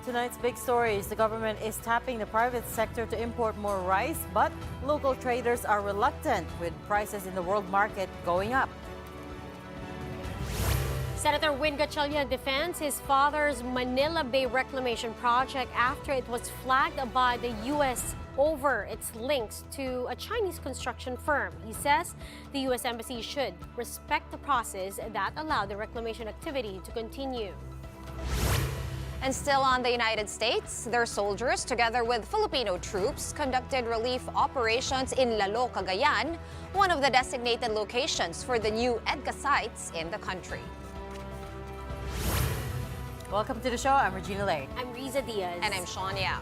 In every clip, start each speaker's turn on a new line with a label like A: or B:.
A: Tonight's big stories: the government is tapping the private sector to import more rice, but local traders are reluctant with prices in the world market going up.
B: Senator Win Gatchalian defends his father's Manila Bay Reclamation Project after it was flagged by the U.S. over its links to a Chinese construction firm. He says the U.S. Embassy should respect the process that allowed the reclamation activity to continue.
C: And still on the United States, their soldiers, together with Filipino troops, conducted relief operations in Lalo, Cagayan, one of the designated locations for the new EDCA sites in the country.
A: Welcome to the show. I'm Regina Lane.
B: I'm Riza Diaz.
C: And I'm Shania.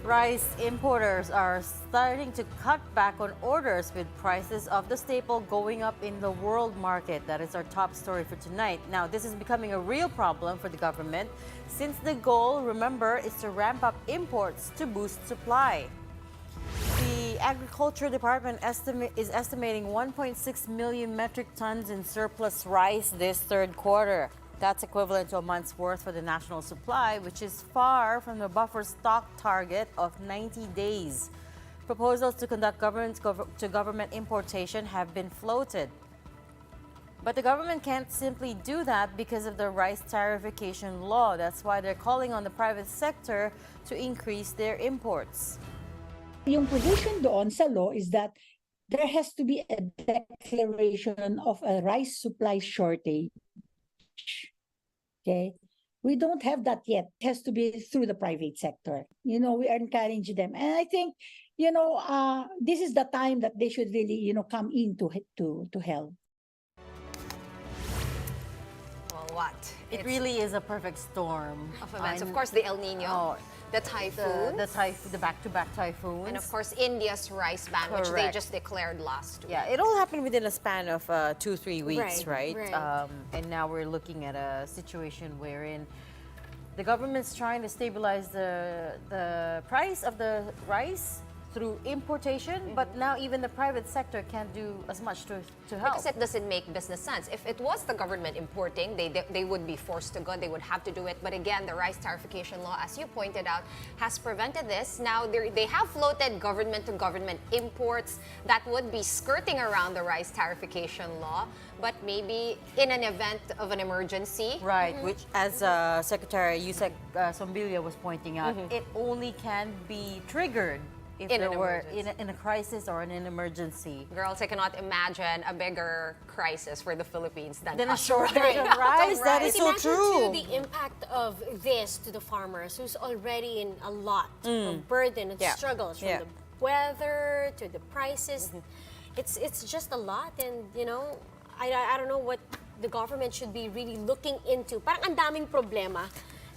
A: Rice importers are starting to cut back on orders with prices of the staple going up in the world market. That is our top story for tonight. Now, this is becoming a real problem for the government since the goal, remember, is to ramp up imports to boost supply. The Agriculture Department is estimating 1.6 million metric tons in surplus rice this third quarter. That's equivalent to a month's worth for the national supply, which is far from the buffer stock target of 90 days. Proposals to conduct government importation have been floated. But the government can't simply do that because of the rice tariffication law. That's why they're calling on the private sector to increase their imports.
D: Yung position doon sa law is that there has to be a declaration of a rice supply shortage. Okay, we don't have that yet. It has to be through the private sector. We are encouraging them, and I think, this is the time that they should really, come in to help.
C: Well, what?
A: It really is a perfect storm
C: Of events. Of course, the El Nino, the typhoon,
A: the back-to-back typhoons,
C: and of course, India's rice ban, which they just declared last week.
A: Yeah, it all happened within a span of 2-3 weeks, right?
B: Right.
A: And now we're looking at a situation wherein the government's trying to stabilize the price of the rice through importation, but now even the private sector can't do as much to help.
C: Because it doesn't make business sense. If it was the government importing, they would be forced to go. They would have to do it. But again, the rice tariffication law, as you pointed out, has prevented this. Now they have floated government-to-government imports that would be skirting around the rice tariffication law. But maybe in an event of an emergency,
A: Right, which as Secretary Yusek Sombilya was pointing out, it only can be triggered if
C: In
A: there
C: an
A: were
C: emergency.
A: in a crisis or in an emergency.
C: girls, I cannot imagine a bigger crisis for the Philippines than
A: Then a
C: us
A: shortage
C: right
A: of
C: now.
A: rice. That
B: But
A: is so
B: imagine
A: true.
B: too the impact of this to the farmers who's already in a lot of burden and
A: Yeah.
B: struggles from
A: Yeah.
B: the weather to the prices. It's just a lot, and I don't know what the government should be really looking into. Parang ang daming problema.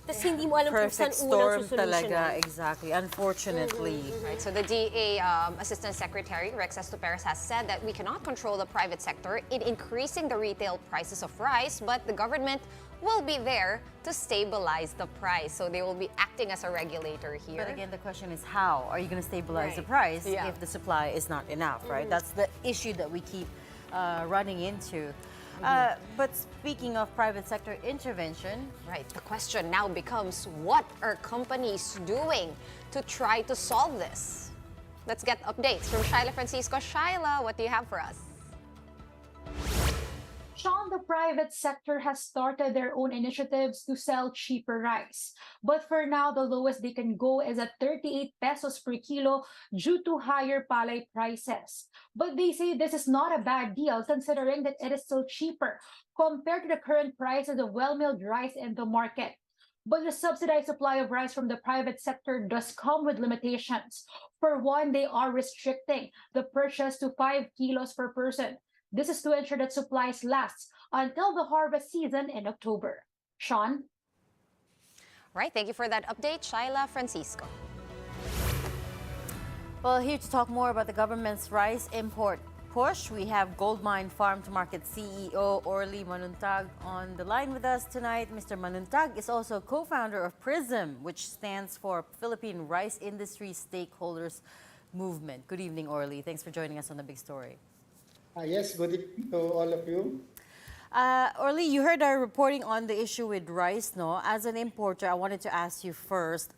B: Tapos hindi mo alam kung saan
A: Perfect
B: unang
A: storm talaga,
B: susolusyonan.
A: exactly. Unfortunately.
C: Right, so the DA Assistant Secretary Rex Estoperas has said that we cannot control the private sector in increasing the retail prices of rice, but the government will be there to stabilize the price. So they will be acting as a regulator here.
A: But again, the question is how are you going to stabilize the
B: Right.
A: price
C: Yeah.
A: if the supply is not enough, right? That's the issue that we keep running into. But speaking of private sector intervention,
C: Right, the question now becomes, what are companies doing to try to solve this? Let's get updates from Shyla Francisco. Shyla, what do you have for us?
E: Sean, the private sector has started their own initiatives to sell cheaper rice. But for now, the lowest they can go is at 38 pesos per kilo due to higher palay prices. But they say this is not a bad deal considering that it is still cheaper compared to the current prices of well-milled rice in the market. But the subsidized supply of rice from the private sector does come with limitations. For one, they are restricting the purchase to 5 kilos per person. This is to ensure that supplies last until the harvest season in October. Sean?
C: Right, thank you for that update, Shyla Francisco.
A: well, here to talk more about the government's rice import push, we have Goldmine Farm to Market CEO Orly Manuntag on the line with us tonight. Mr. Manuntag is also co-founder of PRISM, which stands for Philippine Rice Industry Stakeholders Movement. Good evening, Orly. Thanks for joining us on The Big Story.
F: Yes, good evening to all of you.
A: Orly, you heard our reporting on the issue with rice, no? As an importer, I wanted to ask you first,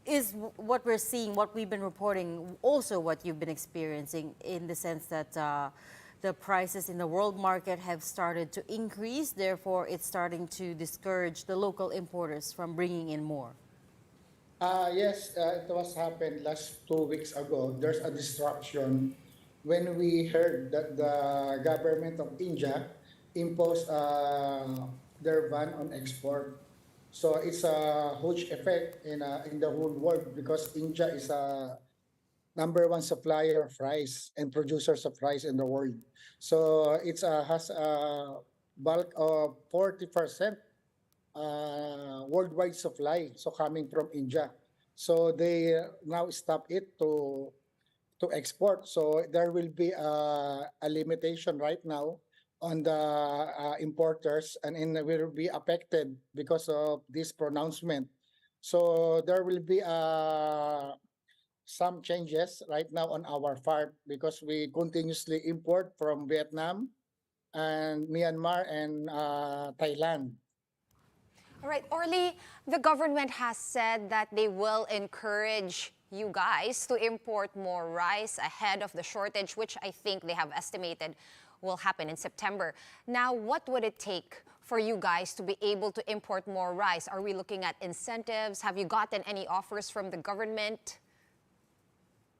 A: is what we're seeing, what we've been reporting, also what you've been experiencing in the sense that the prices in the world market have started to increase, therefore it's starting to discourage the local importers from bringing in more?
F: Yes, it was happened last 2 weeks ago. There's a disruption when we heard that the government of India imposed their ban on export. So it's a huge effect in the whole world because India is a number one supplier of rice and producers of rice in the world. So it's has a bulk of 40% worldwide supply, so coming from India. So they now stop it to export. So there will be a limitation right now on the importers, and will be affected because of this pronouncement. So there will be some changes right now on our part because we continuously import from Vietnam and Myanmar and Thailand.
C: All right, Orly, the government has said that they will encourage you guys to import more rice ahead of the shortage, which I think they have estimated will happen in September. Now, what would it take for you guys to be able to import more rice? Are we looking at incentives? Have you gotten any offers from the government?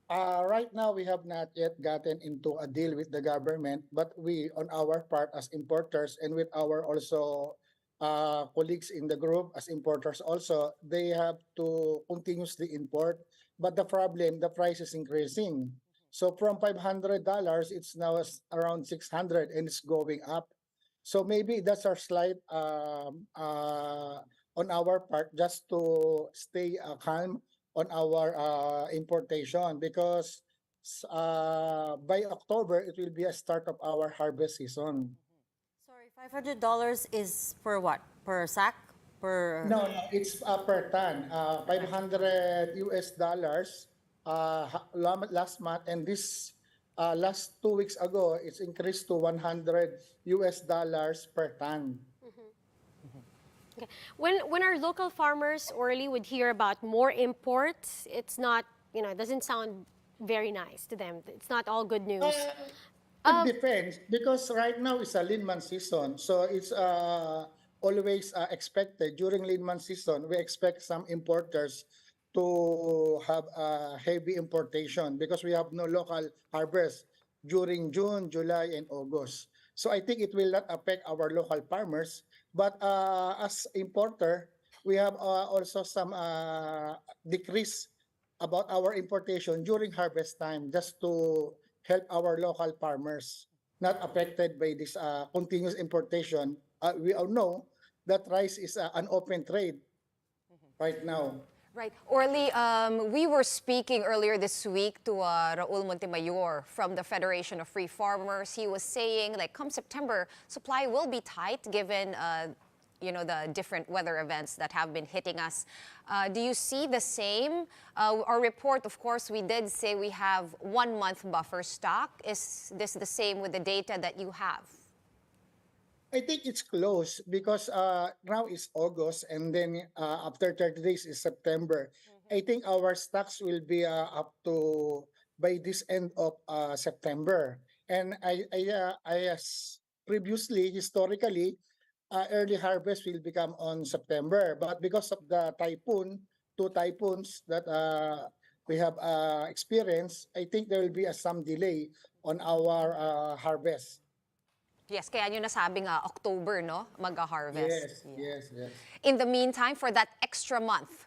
F: Right now, we have not yet gotten into a deal with the government, but we, on our part as importers and with our also colleagues in the group as importers also, they have to continuously import. But the problem, the price is increasing. So from $500, it's now around 600 and it's going up. So maybe that's our slight on our part just to stay calm on our importation because by October, it will be a start of our harvest season.
A: Sorry, $500 is per what? Per sack? Per...
F: No, no, it's per ton. 500 US dollars last month, and this last 2 weeks ago, it's increased to 100 US dollars per ton.
B: Okay. When our local farmers, Orly, would hear about more imports, it's not, it doesn't sound very nice to them. It's not all good news.
F: It depends because right now it's a lean man season, so it's always expected during lean man season. We expect some importers to have a heavy importation because we have no local harvest during June, July, and August. So I think it will not affect our local farmers. But as importer, we have also some decrease about our importation during harvest time just to help our local farmers not affected by this continuous importation. We all know that rice is an open trade right now.
C: Right. Orly, we were speaking earlier this week to Raul Montemayor from the Federation of Free Farmers. He was saying, like, come September, supply will be tight given, the different weather events that have been hitting us. Do you see the same? Our report, of course, we did say we have 1 month buffer stock. Is this the same with the data that you have?
F: I think it's close because now it's August and then after 30 days is September. I think our stocks will be up to by this end of September. And previously, historically, early harvest will become on September. But because of the two typhoons that we have experienced, I think there will be some delay on our harvest.
C: Yes, kaya nyo nasabing October, no? Mag-harvest.
F: Yes.
C: In the meantime, for that extra month,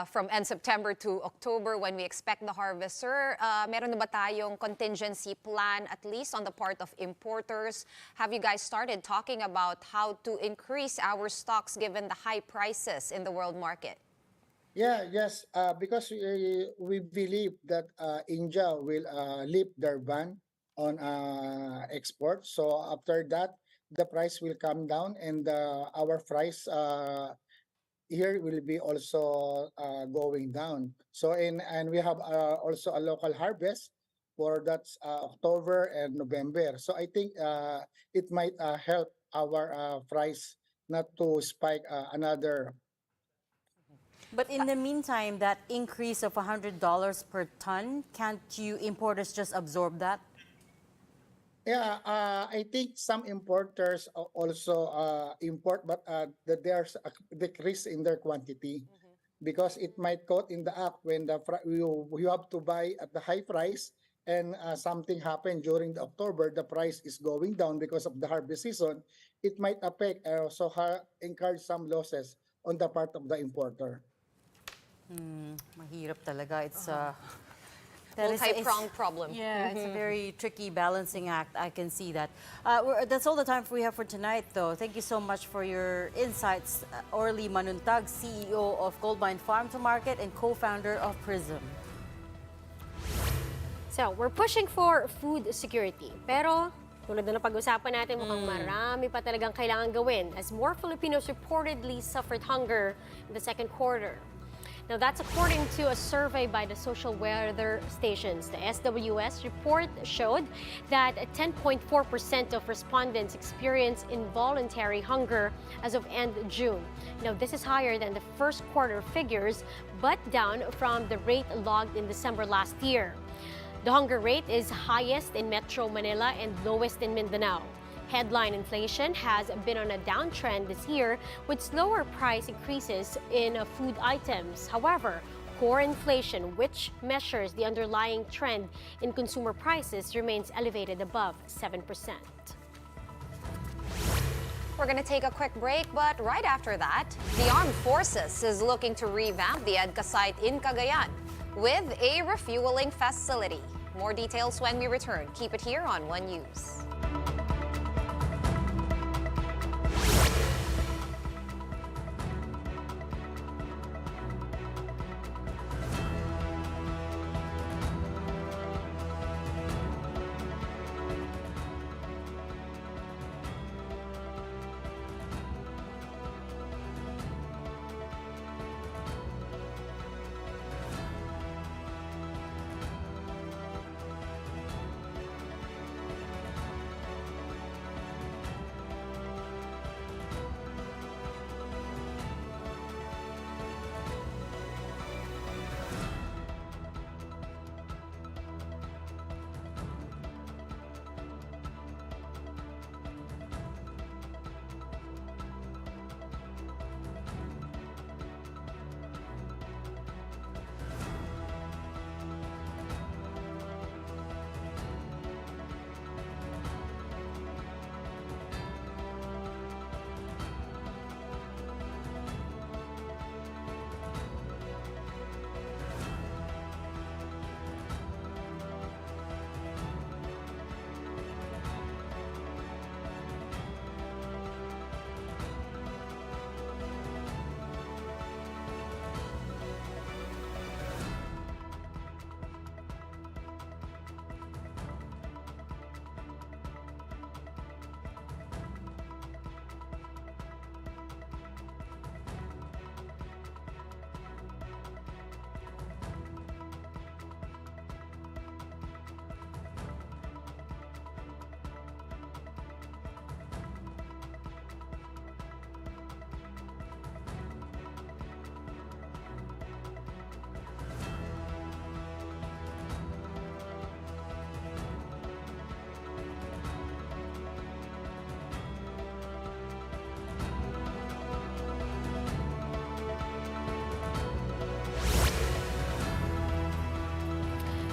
C: from end September to October when we expect the harvest, sir, meron na ba tayong contingency plan at least on the part of importers? Have you guys started talking about how to increase our stocks given the high prices in the world market?
F: Yes, because we believe that India will lift their ban on export. So after that, the price will come down and our price here will be also going down. So and we have also a local harvest. for that's October and November. So I think it might help our price not to spike another.
A: But in the meantime, that increase of $100 per ton, can't you importers just absorb that?
F: Yeah, I think some importers also import, but there's a decrease in their quantity because it might caught in the act when you have to buy at the high price and something happened during the October, the price is going down because of the harvest season. It might affect also encourage some losses on the part of the importer.
A: Mahirap talaga. It's that is-
C: Multi-pronged problem.
A: Yeah, it's a very tricky balancing act. I can see that. That's all the time we have for tonight, though. Thank you so much for your insights, Orly Manuntag, CEO of Goldmine Farm to Market and co-founder of Prism.
B: So, we're pushing for food security. Pero, tulad na pag-usapan natin, mukhang marami pa talagang kailangan gawin as more Filipinos reportedly suffered hunger in the second quarter. Now, that's according to a survey by the social weather stations. The SWS report showed that 10.4% of respondents experienced involuntary hunger as of end June. Now, this is higher than the first quarter figures, but down from the rate logged in December last year. The hunger rate is highest in Metro Manila and lowest in Mindanao. Headline inflation has been on a downtrend this year with slower price increases in food items. However, core inflation, which measures the underlying trend in consumer prices, remains elevated above 7%.
C: We're going to take a quick break, but right after that, the Armed Forces is looking to revamp the EDCA site in Cagayan with a refueling facility. More details when we return. Keep it here on One News.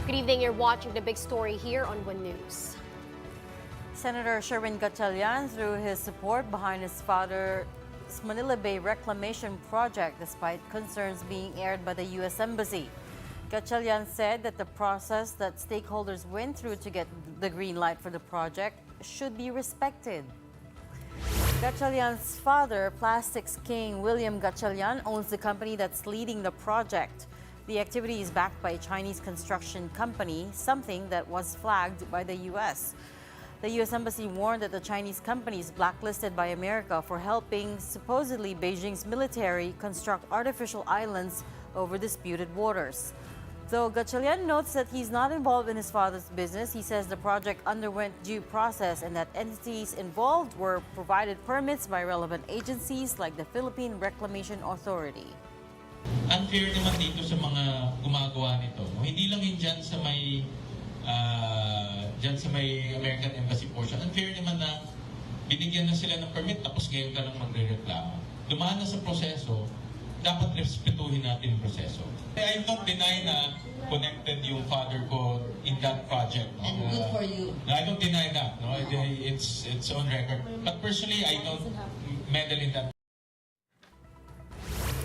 B: Good evening, you're watching the big story here on One News.
A: Senator Sherwin Gatchalian threw his support behind his father's Manila Bay reclamation project despite concerns being aired by the U.S. Embassy. Gatchalian said that the process that stakeholders went through to get the green light for the project should be respected. Gatchalian's father, Plastics King William Gatchalian, owns the company that's leading the project. The activity is backed by a Chinese construction company, something that was flagged by the U.S. The U.S. Embassy warned that the Chinese company is blacklisted by America for helping supposedly Beijing's military construct artificial islands over disputed waters. Though Gatchalian notes that he's not involved in his father's business, he says the project underwent due process and that entities involved were provided permits by relevant agencies like the Philippine Reclamation Authority.
G: Unfair naman dito sa mga gumagawa nito. Hindi lang yun dyan sa may American Embassy portion. Unfair naman na binigyan na sila ng permit tapos ngayon ka lang magre-reklamo. Dumaan na sa proseso, dapat respetuhin natin yung proseso. I don't deny na connected yung father ko in that project. No?
H: And good for you.
G: I don't deny that. No? It's on record. But personally, I don't meddle in that.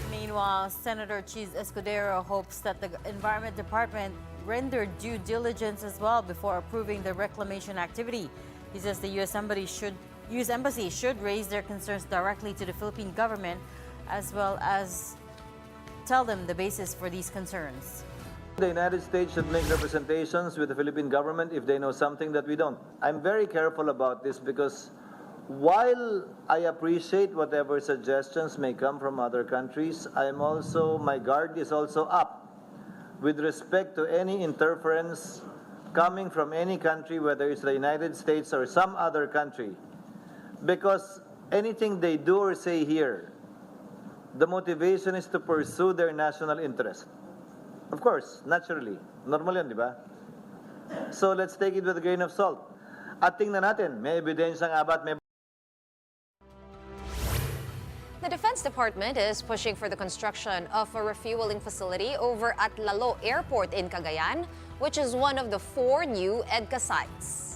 A: Meanwhile, Senator Cheese Escudero hopes that the Environment Department render due diligence as well before approving the reclamation activity. He says the U.S. Embassy should raise their concerns directly to the Philippine government as well as tell them the basis for these concerns.
I: The United States should make representations with the Philippine government if they know something that we don't. I'm very careful about this because while I appreciate whatever suggestions may come from other countries, my guard is also up with respect to any interference coming from any country, whether it's the United States or some other country. Because anything they do or say here, the motivation is to pursue their national interest. Of course, naturally. Normal yan, di ba? So let's take it with a grain of salt. At tingnan natin, may ebidensya nga ba at may...
C: The Defense Department is pushing for the construction of a refueling facility over at Lalo Airport in Cagayan, which is one of the 4 new EDCA sites.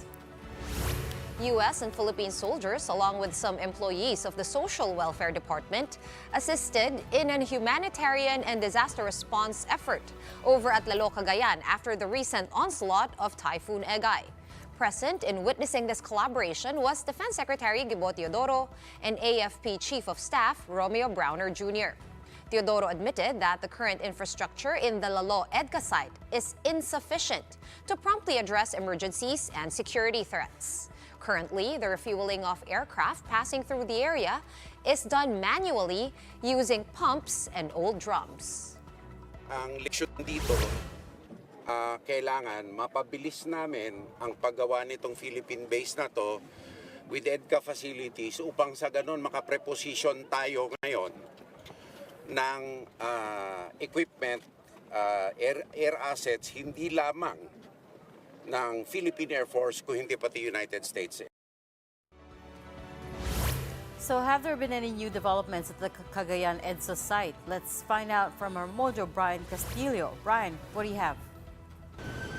C: U.S. and Philippine soldiers, along with some employees of the Social Welfare Department, assisted in a humanitarian and disaster response effort over at Lalo, Cagayan after the recent onslaught of Typhoon Egay. Present in witnessing this collaboration was Defense Secretary Gibo Teodoro and AFP Chief of Staff Romeo Browner Jr. Teodoro admitted that the current infrastructure in the Lalo EDCA site is insufficient to promptly address emergencies and security threats. Currently, the refueling of aircraft passing through the area is done manually using pumps and old drums.
J: Ang leksyon dito, kailangan mapabilis namin ang paggawa nitong Philippine base na to with EDCA facilities upang sa ganun makapreposition tayo ngayon ng equipment, air assets, hindi lamang ng Philippine Air Force kung hindi pati United States.
A: So have there been any new developments at the Cagayan EDSA site? Let's find out from our Mojo, Brian Castillo. Brian, what do you have?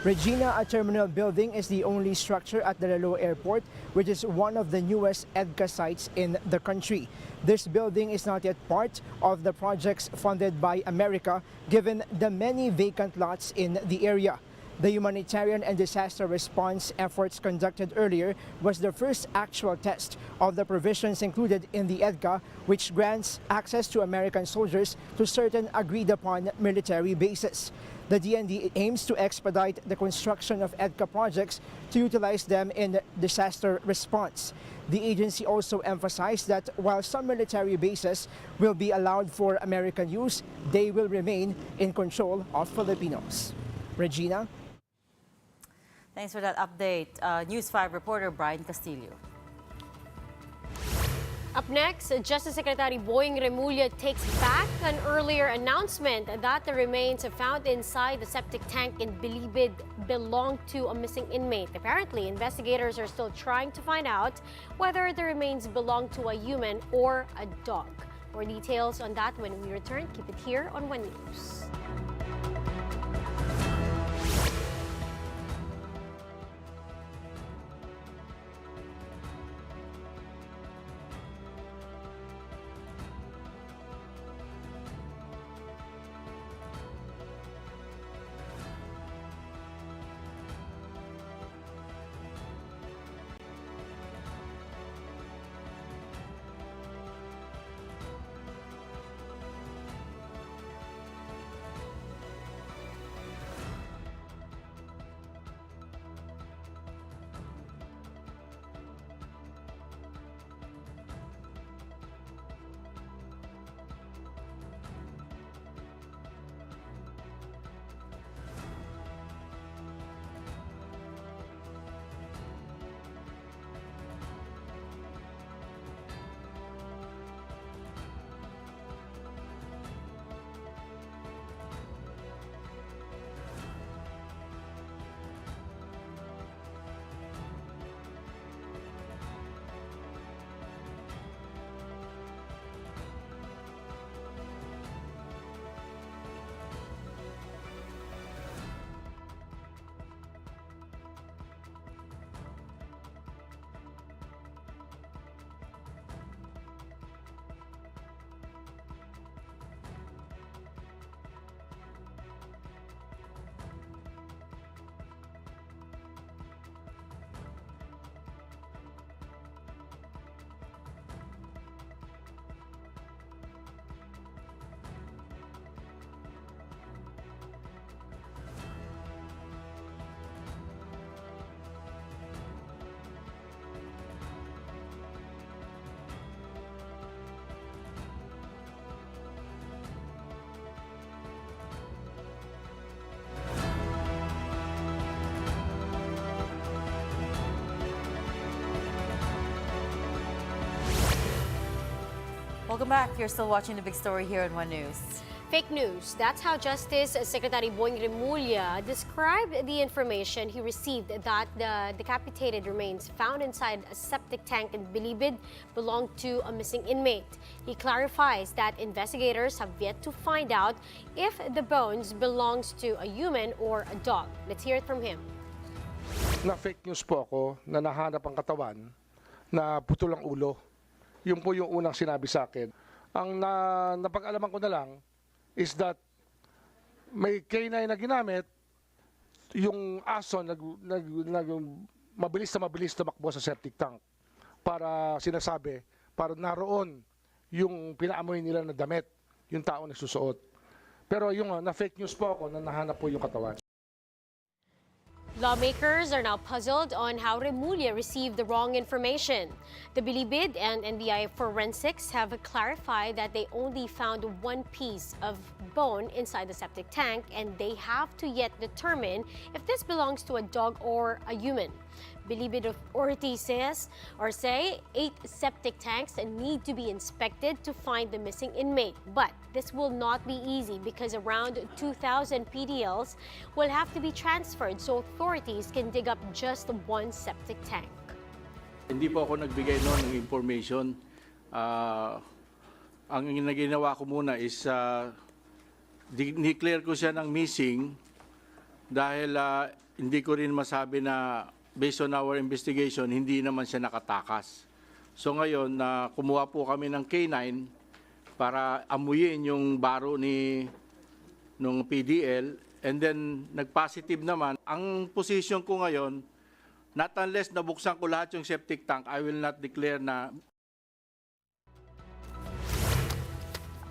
K: Regina, a terminal building is the only structure at the Lalo Airport, which is one of the newest EDCA sites in the country. This building is not yet part of the projects funded by America, given the many vacant lots in the area. The humanitarian and disaster response efforts conducted earlier was the first actual test of the provisions included in the EDCA, which grants access to American soldiers to certain agreed-upon military bases. The DND aims to expedite the construction of EDCA projects to utilize them in disaster response. The agency also emphasized that while some military bases will be allowed for American use, they will remain in control of Filipinos. Regina?
A: Thanks for that update. News 5 reporter Brian Castillo.
B: Up next, Justice Secretary Boying Remulla takes back an earlier announcement that the remains found inside the septic tank in Bilibid belonged to a missing inmate. Apparently, investigators are still trying to find out whether the remains belong to a human or a dog. More details on that when we return. Keep it here on One News.
A: Welcome back. You're still watching the big story here on One News.
B: Fake news. That's how Justice Secretary Boying Remulla described the information he received that the decapitated remains found inside a septic tank in Bilibid belonged to a missing inmate. He clarifies that investigators have yet to find out if the bones belongs to a human or a dog. Let's hear it from him.
H: Na fake news po ako na nahanap ang katawan na putol ang ulo. Yun po yung unang sinabi sa akin. Ang napag-alaman ko na lang is that may canine na ginamit, yung aso mabilis tumakbo sa septic tank para sinasabi, para naroon yung pinaamoy nila na damit, yung tao nagsusuot. Pero yung na fake news po ako na nahanap po yung katawan.
B: Lawmakers are now puzzled on how Remulla received the wrong information. The Bilibid and NBI Forensics have clarified that they only found one piece of bone inside the septic tank, and they have to yet determine if this belongs to a dog or a human. Bilibid authorities say 8 septic tanks need to be inspected to find the missing inmate. But this will not be easy because around 2,000 PDLs will have to be transferred so authorities can dig up just one septic tank.
L: Hindi po ako nagbigay noon ng information. Ang ginawa ko muna is declare ko siya ng missing dahil hindi ko rin masabi na based on our investigation, hindi naman siya nakatakas. So ngayon, kumuha po kami ng K9 para amuyin yung baro nung PDL, and then nag-positive naman. Ang position ko ngayon, not unless nabuksan ko lahat yung septic tank, I will not declare na.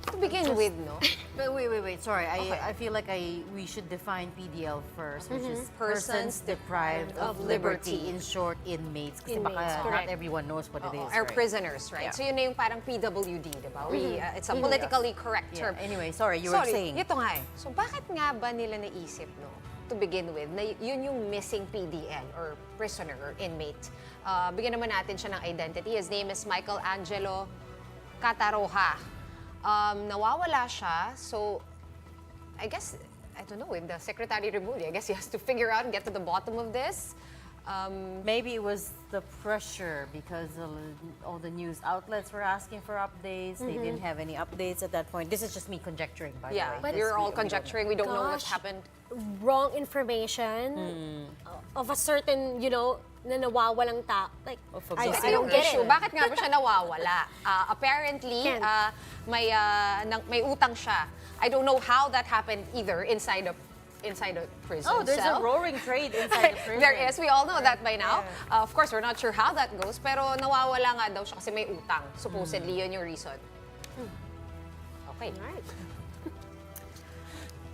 C: To begin with, no?
A: But wait. Sorry,
C: Okay.
A: I feel like we should define PDL first, which is
C: Persons
A: deprived of liberty. In short, inmates. Kasi
B: Inmates,
A: baka
B: correct.
A: not everyone knows what it is.
C: Our
A: right?
C: prisoners, right?
A: Yeah.
C: So yun na yung parang PWD, di ba? It's a politically correct term.
A: Yeah. Anyway, sorry, you were saying.
C: Ito nga eh. So bakit nga ba nila naisip, no, to begin with, na yun yung missing PDL or prisoner or inmate? Bigyan naman natin siya ng identity. His name is Michael Angelo Cataroja. Nawawala siya, so I guess, I don't know, with the Secretary Remulla, I guess he has to figure out and get to the bottom of this.
A: Maybe it was the pressure because all the news outlets were asking for updates. They didn't have any updates at that point. This is just me conjecturing, by the way.
C: But
A: This
C: you're all
A: we don't know.
C: conjecturing. We don't know what
B: Gosh.
C: happened.
B: Wrong information of a certain, na nawawalang tao. Like,
A: Of a
B: I
A: body.
B: don't get
C: issue.
B: it.
C: Bakit nga ba siya nawawala? Apparently,
B: Ken.
C: may utang siya. I don't know how that happened either inside a prison
A: Oh, there's
C: cell.
A: a roaring trade inside the prison.
C: There is. We all know that by now. Of course, we're not sure how that goes, pero nawawala nga daw siya kasi may utang. Supposedly, yun yung reason. Okay.
B: Right.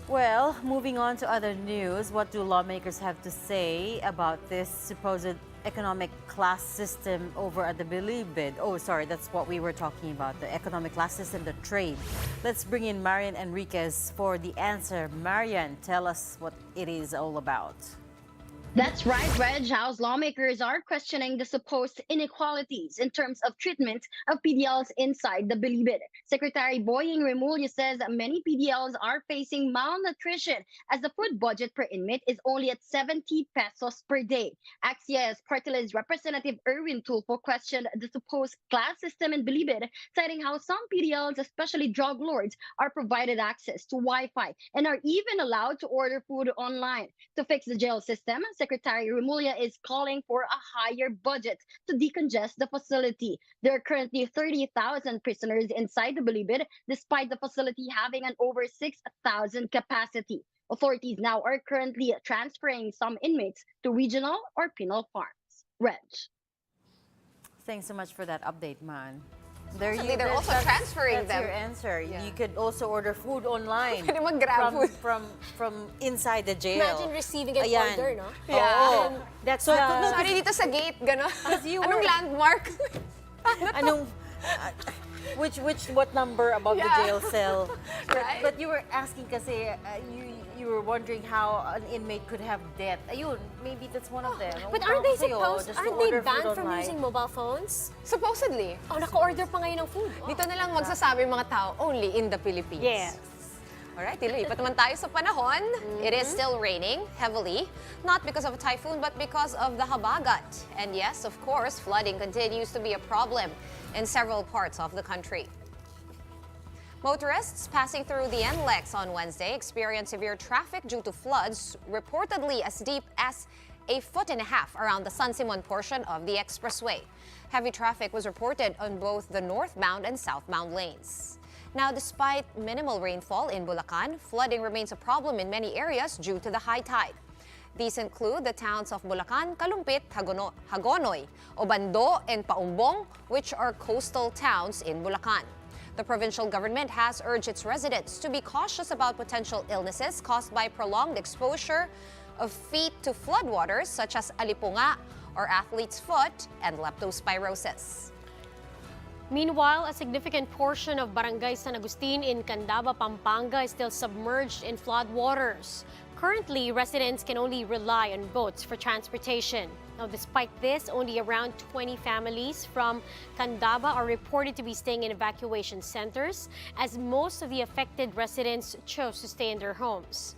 A: Well, moving on to other news, what do lawmakers have to say about this supposed economic class system over at the Bilibid? Oh, sorry, that's what we were talking about, the economic class system, the trade. Let's bring in Marian Enriquez for the answer. Marian, tell us what it is all about.
M: That's right, Reg. House lawmakers are questioning the supposed inequalities in terms of treatment of PDLs inside the Bilibid. Secretary Boying Remulla says that many PDLs are facing malnutrition as the food budget per inmate is only at 70 pesos per day. Axia's Party List Representative Erwin Tulfo questioned the supposed class system in Bilibid, citing how some PDLs, especially drug lords, are provided access to Wi-Fi and are even allowed to order food online. To fix the jail system, Secretary Remulla is calling for a higher budget to decongest the facility. There are currently 30,000 prisoners inside the Bilibid, despite the facility having an over 6,000 capacity. Authorities now are currently transferring some inmates to regional or penal farms. Reg.
A: Thanks so much for that update, man. There
C: Actually, they're also transferring
A: that's
C: them.
A: your answer.
C: Yeah.
A: You could also order food online
C: Pwede mag-grab food.
A: from inside the jail.
B: Imagine receiving an
A: Ayan.
B: order, no?
A: Yeah.
B: That's
A: So,
C: Sorry, dito sa gate, gano'n.
A: you
C: Anong
A: were-
C: landmark?
A: Anong What number above the
C: Yeah.
A: jail cell?
C: Right?
A: But you were asking kasi you were wondering how an inmate could have debt. Ayun, maybe that's one of them.
B: But
A: Ang
B: aren't they
A: tawag sa'yo,
B: supposed,
A: just to
B: aren't they
A: order food
B: banned from
A: online.
B: using mobile phones?
C: Supposedly.
B: Oh, naka-order pa ngayon ng food.
C: Dito na lang magsasabi yung mga tao, only in the Philippines.
B: Yes.
C: Alright, lipat naman tayo sa panahon. It is still raining heavily, not because of a typhoon, but because of the habagat. And yes, of course, flooding continues to be a problem in several parts of the country. Motorists passing through the NLEX on Wednesday experienced severe traffic due to floods, reportedly as deep as 1.5 feet around the San Simon portion of the expressway. Heavy traffic was reported on both the northbound and southbound lanes. Now, despite minimal rainfall in Bulacan, flooding remains a problem in many areas due to the high tide. These include the towns of Bulacan, Kalumpit, Hagonoy, Obando, and Paumbong, which are coastal towns in Bulacan. The provincial government has urged its residents to be cautious about potential illnesses caused by prolonged exposure of feet to floodwaters such as alipunga or athlete's foot and leptospirosis.
B: Meanwhile, a significant portion of Barangay San Agustin in Candaba, Pampanga is still submerged in floodwaters. Currently, residents can only rely on boats for transportation. Now, despite this, only around 20 families from Candaba are reported to be staying in evacuation centers, as most of the affected residents chose to stay in their homes.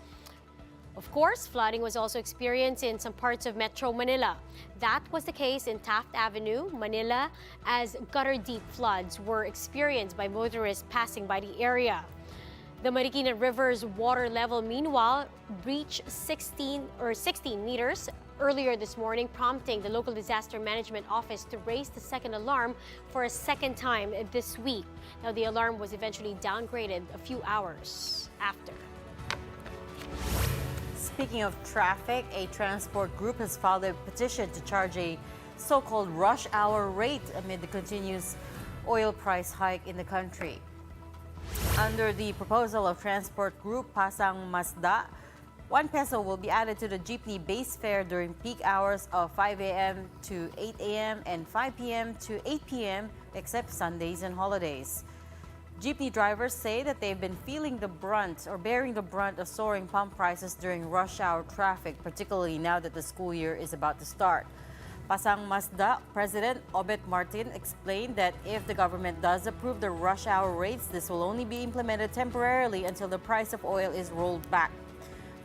B: Of course, flooding was also experienced in some parts of Metro Manila. That was the case in Taft Avenue, Manila, as gutter-deep floods were experienced by motorists passing by the area. The Marikina River's water level, meanwhile, reached 16 meters earlier this morning, prompting the local disaster management office to raise the second alarm for a second time this week. Now, the alarm was eventually downgraded a few hours after.
A: Speaking of traffic, a transport group has filed a petition to charge a so-called rush hour rate amid the continuous oil price hike in the country. Under the proposal of transport group Pasang Masda, 1 peso will be added to the jeepney base fare during peak hours of 5 a.m. to 8 a.m. and 5 p.m. to 8 p.m. except Sundays and holidays. Jeepney drivers say that they've been feeling the brunt or bearing the brunt of soaring pump prices during rush hour traffic, particularly now that the school year is about to start. Pasang Masda President Obet Martin explained that if the government does approve the rush hour rates, this will only be implemented temporarily until the price of oil is rolled back.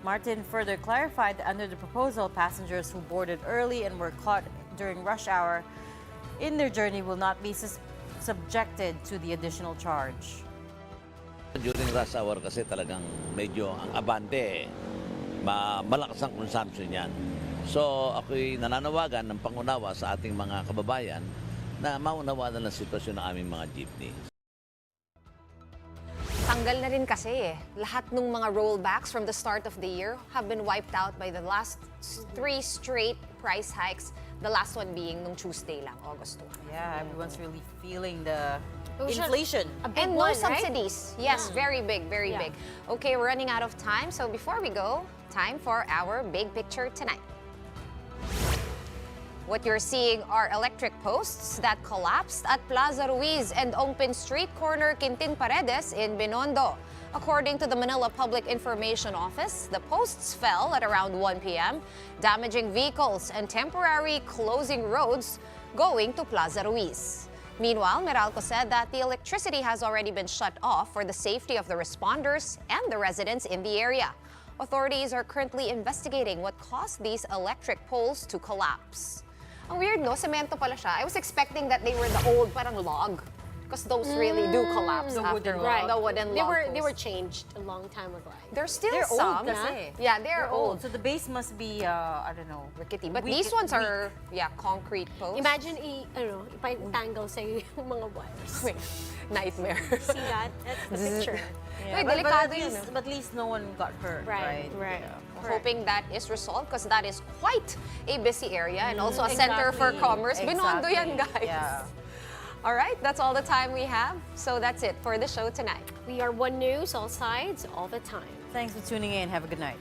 A: Martin further clarified that under the proposal, passengers who boarded early and were caught during rush hour in their journey will not be subjected to the additional charge.
N: During rush hour kasi talagang medyo ang abante, malakas ang consumption yan. So ako'y nananawagan ng pangunawa sa ating mga kababayan na maunawa na lang sitwasyon ng aming mga jeepney.
C: Tanggal na rin kasi eh. Lahat ng mga rollbacks from the start of the year have been wiped out by the last 3 straight price hikes. The last one being nung Tuesday lang, August 2.
A: Yeah, everyone's really feeling the
B: was just
A: inflation.
B: a big
C: And
B: one,
C: no
B: right?
C: subsidies. Yes, very big, very
B: Yeah.
C: big. Okay, we're running out of time. So before we go, time for our big picture tonight. What you're seeing are electric posts that collapsed at Plaza Ruiz and Ongpin Street corner Quintin Paredes in Binondo. According to the Manila Public Information Office, the posts fell at around 1 p.m., damaging vehicles and temporarily closing roads going to Plaza Ruiz. Meanwhile, Meralco said that the electricity has already been shut off for the safety of the responders and the residents in the area. Authorities are currently investigating what caused these electric poles to collapse. Ang weird, no? Semento pala siya. I was expecting that they were the old, parang log. Because those really do collapse
A: The
C: after
A: wooden
C: a while.
A: log.
C: The wooden
B: They
C: log
B: were
C: posts.
B: changed a long time ago.
C: There's still
A: They're
C: some.
A: old kasi.
C: Yeah, they're old.
A: So the base must be, I don't know,
C: Rickety. But
A: weak-
C: these ones
A: weak.
C: are, yeah, concrete posts.
B: Imagine ipa-tangle sa yung mga wires.
C: Wait, nightmare.
B: See that? That's the picture.
C: Wait,
A: Yeah, but
C: delikado
A: at
C: yun,
A: least, but at least no one got hurt,
B: Right, right.
A: Yeah.
C: We're hoping that is resolved because that is quite a busy area and also a center for
A: Exactly.
C: commerce. Binondo yan,
A: Exactly.
C: guys.
A: Yeah.
C: All right, that's all the time we have. So that's it for the show tonight.
B: We are One News, all sides, all the time.
A: Thanks for tuning in. Have a good night.